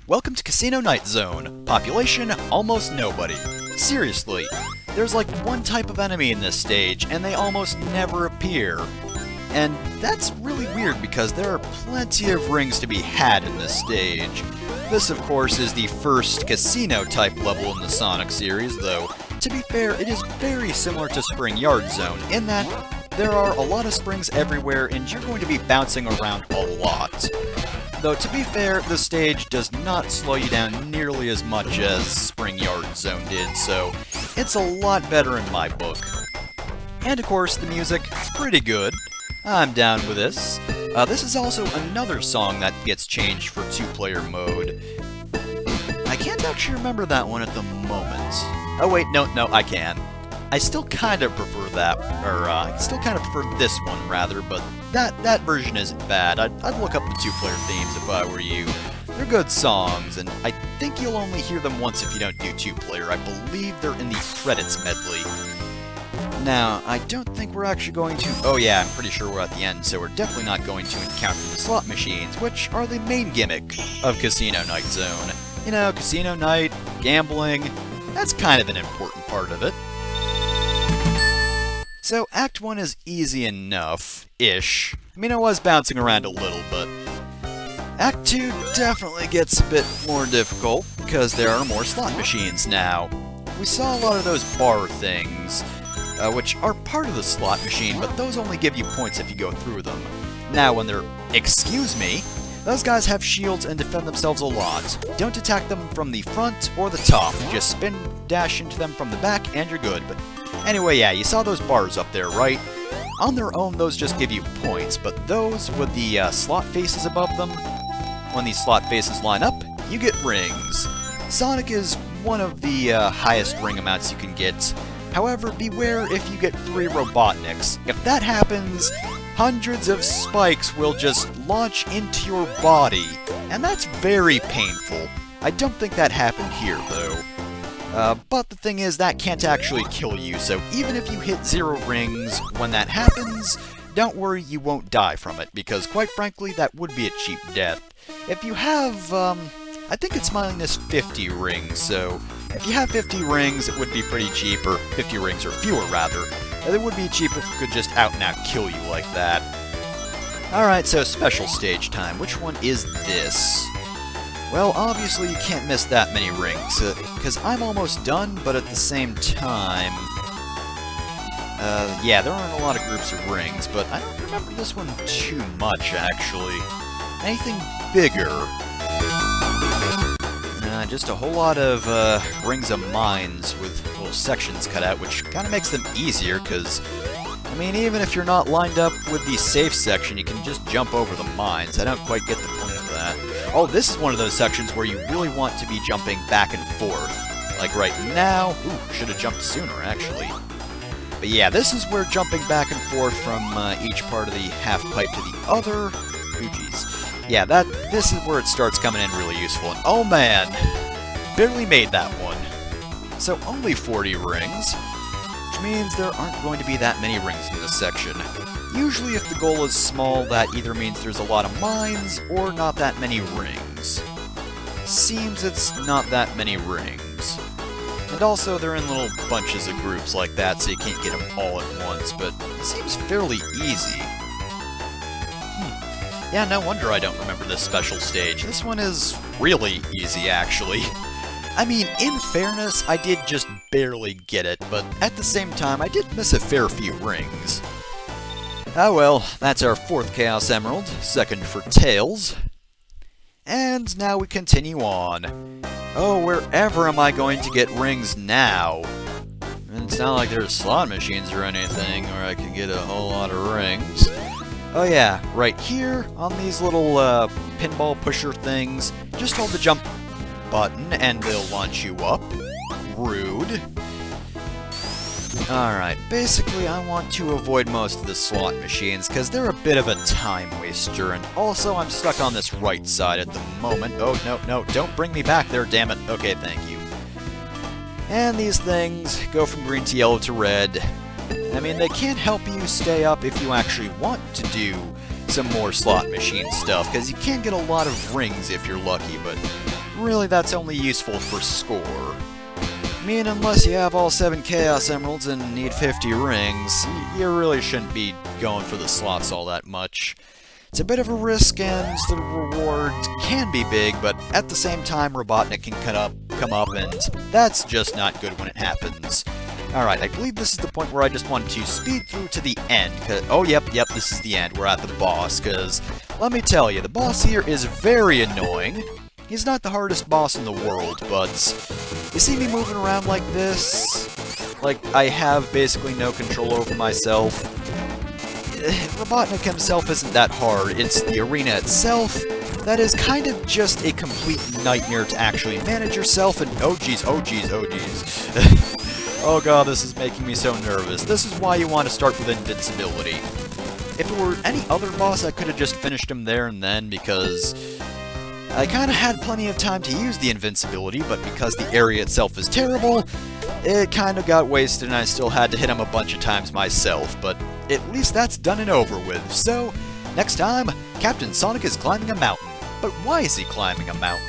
Welcome to Casino Night Zone. Population, almost nobody. Seriously, there's like one type of enemy in this stage, and they almost never appear. And that's really weird because there are plenty of rings to be had in this stage. This, of course, is the first casino-type level in the Sonic series, though, to be fair, it is very similar to Spring Yard Zone, in that there are a lot of springs everywhere, and you're going to be bouncing around a lot. Though, to be fair, the stage does not slow you down nearly as much as Spring Yard Zone did, so it's a lot better in my book. And of course, the music, pretty good. I'm down with this. This is also another song that gets changed for two-player mode. I can't actually remember that one at the moment. Oh wait, no, I can. I still kind of prefer that, or I still kind of prefer this one, rather, but that version isn't bad. I'd look up the two-player themes if I were you. They're good songs, and I think you'll only hear them once if you don't do two-player. I believe they're in the credits medley. Now, I don't think we're actually going to... Oh yeah, I'm pretty sure we're at the end, so we're definitely not going to encounter the slot machines, which are the main gimmick of Casino Night Zone. You know, Casino Night, gambling, that's kind of an important part of it. So, Act 1 is easy enough-ish. I mean, I was bouncing around a little, but... Act 2 definitely gets a bit more difficult, because there are more slot machines now. We saw a lot of those bar things, which are part of the slot machine, but those only give you points if you go through them. Now, when they're... Excuse me? Those guys have shields and defend themselves a lot. Don't attack them from the front or the top. Just spin dash into them from the back, and you're good, but... Anyway, yeah, you saw those bars up there, right? On their own, those just give you points, but those with the slot faces above them, when these slot faces line up, you get rings. Sonic is one of the highest ring amounts you can get. However, beware if you get 3 Robotniks. If that happens, hundreds of spikes will just launch into your body, and that's very painful. I don't think that happened here, though. But the thing is, that can't actually kill you, so even if you hit 0 rings when that happens, don't worry, you won't die from it, because quite frankly, that would be a cheap death. If you have, I think it's minus 50 rings, so if you have 50 rings, it would be pretty cheap, or 50 rings or fewer, rather. It would be cheap if it could just out-and-out kill you like that. Alright, so special stage time. Which one is this? Well, obviously you can't miss that many rings, because I'm almost done, but at the same time... yeah, there aren't a lot of groups of rings, but I don't remember this one too much, actually. Anything bigger? Just a whole lot of rings of mines with little sections cut out, which kind of makes them easier, because, I mean, even if you're not lined up with the safe section, you can just jump over the mines. I don't quite get the point of that. Oh, this is one of those sections where you really want to be jumping back and forth. Like right now. Ooh, should have jumped sooner, actually. But yeah, this is where jumping back and forth from each part of the half pipe to the other... Ooh, geez. Yeah, this is where it starts coming in really useful. And oh man! Barely made that one. So only 40 rings, which means there aren't going to be that many rings in this section. Usually if the goal is small, that either means there's a lot of mines, or not that many rings. Seems it's not that many rings. And also they're in little bunches of groups like that, so you can't get them all at once, but it seems fairly easy. Yeah, no wonder I don't remember this special stage. This one is really easy, actually. I mean, in fairness, I did just barely get it, but at the same time, I did miss a fair few rings. Ah well, that's our 4th Chaos Emerald, 2nd for Tails. And now we continue on. Oh, wherever am I going to get rings now? It's not like there's slot machines or anything, where I can get a whole lot of rings. Oh yeah, right here, on these little pinball pusher things, just hold the jump button and they'll launch you up. Rude. Alright, basically I want to avoid most of the slot machines, because they're a bit of a time waster, and also I'm stuck on this right side at the moment. Oh, no, don't bring me back there, damn it. Okay, thank you. And these things go from green to yellow to red. I mean, they can't help you stay up if you actually want to do some more slot machine stuff, because you can get a lot of rings if you're lucky, but really that's only useful for score. I mean, unless you have all 7 Chaos Emeralds and need 50 rings, you really shouldn't be going for the slots all that much. It's a bit of a risk, and the reward can be big, but at the same time, Robotnik can come up, and that's just not good when it happens. Alright, I believe this is the point where I just wanted to speed through to the end. Oh, yep, this is the end. We're at the boss, because let me tell you, the boss here is very annoying. He's not the hardest boss in the world, but you see me moving around like this? Like, I have basically no control over myself. Robotnik himself isn't that hard. It's the arena itself that is kind of just a complete nightmare to actually manage yourself, and oh geez. Oh god, this is making me so nervous. This is why you want to start with invincibility. If it were any other boss, I could have just finished him there and then, because I kind of had plenty of time to use the invincibility, but because the area itself is terrible, it kind of got wasted and I still had to hit him a bunch of times myself, but at least that's done and over with. So, next time, Captain Sonic is climbing a mountain. But why is he climbing a mountain?